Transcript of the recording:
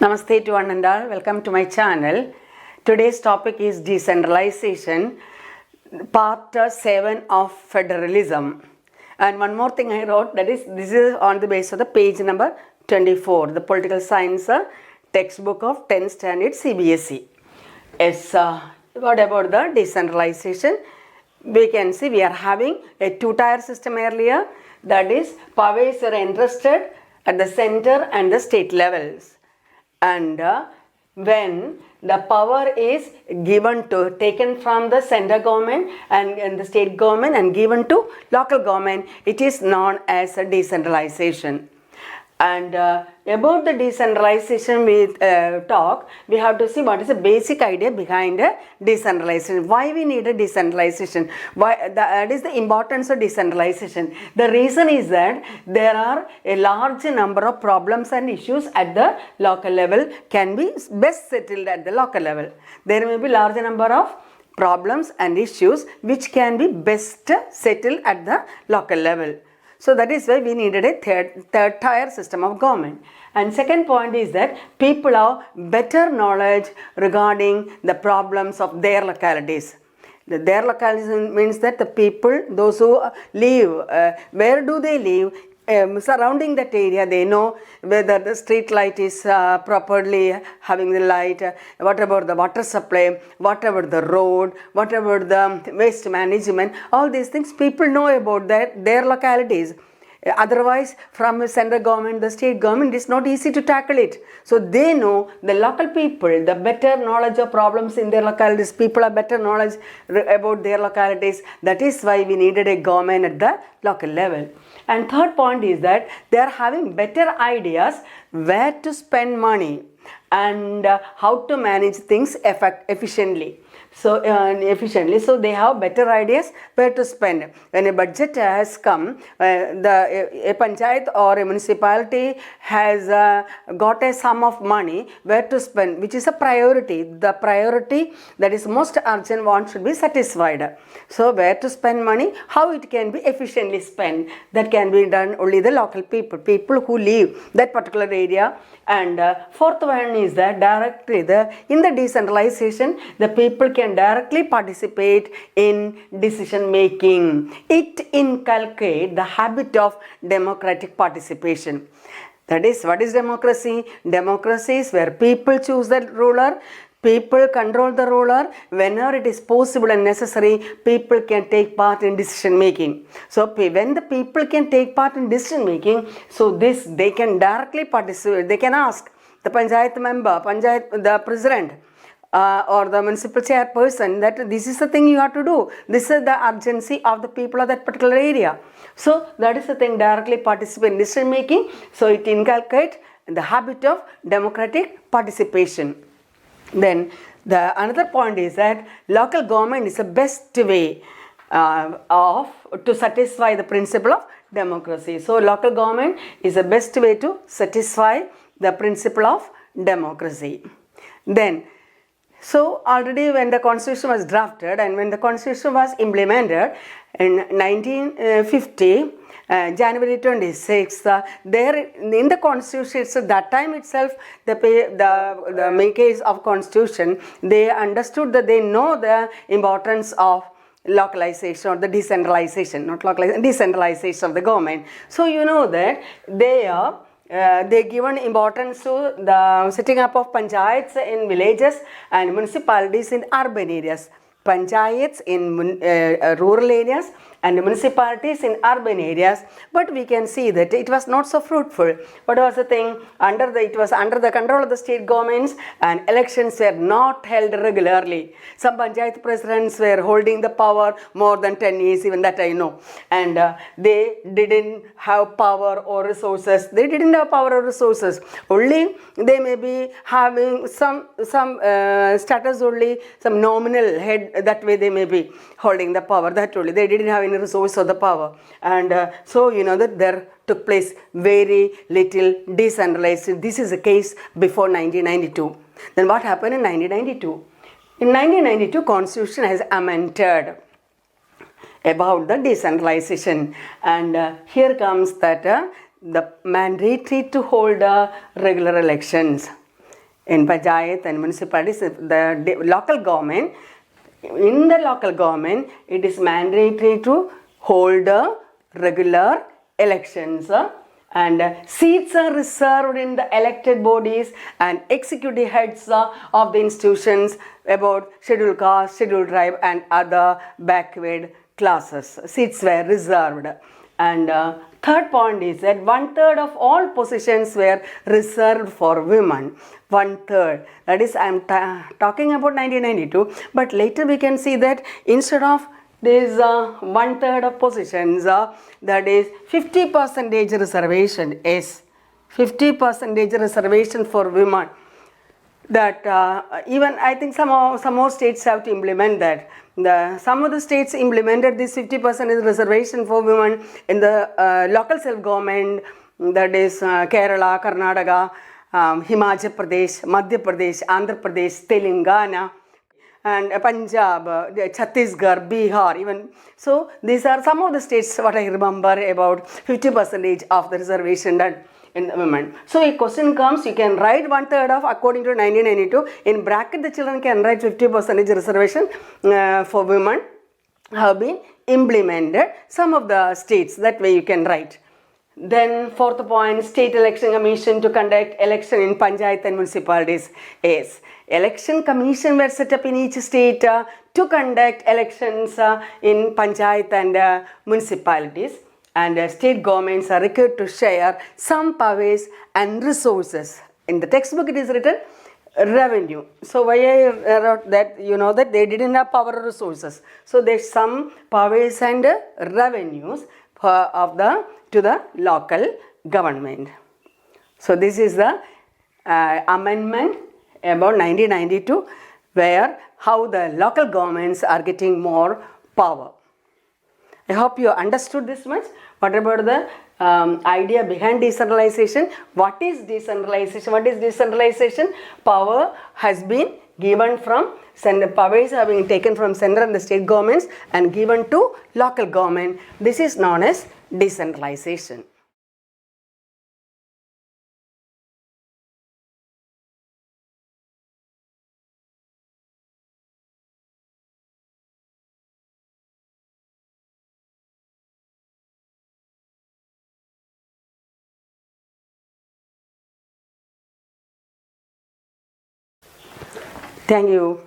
Namaste to one and all. Welcome to my channel. Today's topic is decentralization, part 7 of federalism. And one more thing I wrote, that is, this is on the basis of the page number 24, the political science textbook of 10th standard CBSE. Yes, what about the decentralization? We can see we are having a two-tier system earlier, that is, powers are entrusted at the center and the state levels. And when the power is taken from the center government and the state government and given to local government, it is known as a decentralization. And about the decentralization we talk, we have to see what is the basic idea behind decentralization. Why we need a decentralization? That is the importance of decentralization. The reason is that there are a large number of problems and issues at the local level can be best settled at the local level. There may be large number of problems and issues which can be best settled at the local level. So that is why we needed a third tier system of government. And second point is that people have better knowledge regarding the problems of their localities. Their localities means that the people, those who live, where do they live? Surrounding that area, they know whether the street light is properly having the light, what about the water supply, what about the road, what about the waste management, all these things people know about their localities. Otherwise, from the central government, the state government, it is not easy to tackle it. So they know, the local people, the better knowledge of problems in their localities, people have better knowledge about their localities. That is why we needed a government at the local level. And third point is that they are having better ideas where to spend money and how to manage things efficiently. So they have better ideas where to spend. When a budget has come, a panchayat or a municipality has got a sum of money where to spend, which is a priority. The priority that is most urgent one should be satisfied. So where to spend money, how it can be efficiently spent, that can be done only the local people who live that particular area. And fourth one is that directly in the decentralization, the people can directly participate in decision making. It inculcates the habit of democratic participation. That is, what is democracy? Democracy is where people choose the ruler, people control the ruler. Whenever it is possible and necessary, people can take part in decision making. So when the people can take part in decision making, so this they can directly participate. They can ask the panchayat member, the president, or the municipal chairperson that this is the thing you have to do. This is the urgency of the people of that particular area. So that is the thing, directly participate in decision making. So it inculcates the habit of democratic participation. Then another point is that local government is the best way to satisfy the principle of democracy. So local government is the best way to satisfy the principle of democracy. Then, so already when the constitution was drafted and when the constitution was implemented in 1950, January 26, there in the constitution, so that time itself, the makers of constitution, they understood that they know the importance of localization or the decentralization, not localization, decentralization of the government. So you know that they given importance to the setting up of panchayats in villages and municipalities in urban areas. Panchayats in rural areas and municipalities in urban areas, but we can see that it was not so fruitful. What was the thing? It was under the control of the state governments, and elections were not held regularly. Some panchayat presidents were holding the power more than 10 years, even that I know, and they didn't have power or resources. They didn't have power or resources. Only they may be having some status, only some nominal head. That way they may be holding the power. That only, they didn't have any resource or the power. And so you know that there took place very little decentralization. This is the case before 1992. Then what happened in 1992? In 1992, Constitution has amended about the decentralization, and here comes that the mandatory to hold regular elections. in panchayat and municipalities, the local government, in the local government, it is mandatory to hold regular elections, and seats are reserved in the elected bodies and executive heads of the institutions about scheduled caste, scheduled tribe and other backward classes. Seats were reserved. And third point is that 1/3 of all positions were reserved for women. 1/3. That is, I am talking about 1992, but later we can see that instead of this 1/3 of positions, that is 50% reservation. Yes, 50% reservation for women. That even I think some more states have to implement that. Some of the states implemented this 50% reservation for women in the local self-government, that is Kerala, Karnataka, Himachal Pradesh, Madhya Pradesh, Andhra Pradesh, Telangana, and Punjab, Chhattisgarh, Bihar, even. So these are some of the states what I remember about 50% of the reservation done in the women. So a question comes, you can write 1/3 of according to 1992. In bracket the children can write 50% reservation for women have been implemented. Some of the states, that way you can write. Then fourth point, State Election Commission to conduct election in panchayat and municipalities. Yes, election commission were set up in each state to conduct elections in panchayat and municipalities. And state governments are required to share some powers and resources. In the textbook it is written revenue. So why I wrote that, you know that they didn't have power or resources. So there's some powers and revenues to the local government. So this is the amendment about 1992, where how the local governments are getting more power. I hope you understood this much. What about the idea behind decentralization? What is decentralization? What is decentralization? Power has been given from center, powers have been taken from center and the state governments and given to local government. This is known as decentralization. Thank you.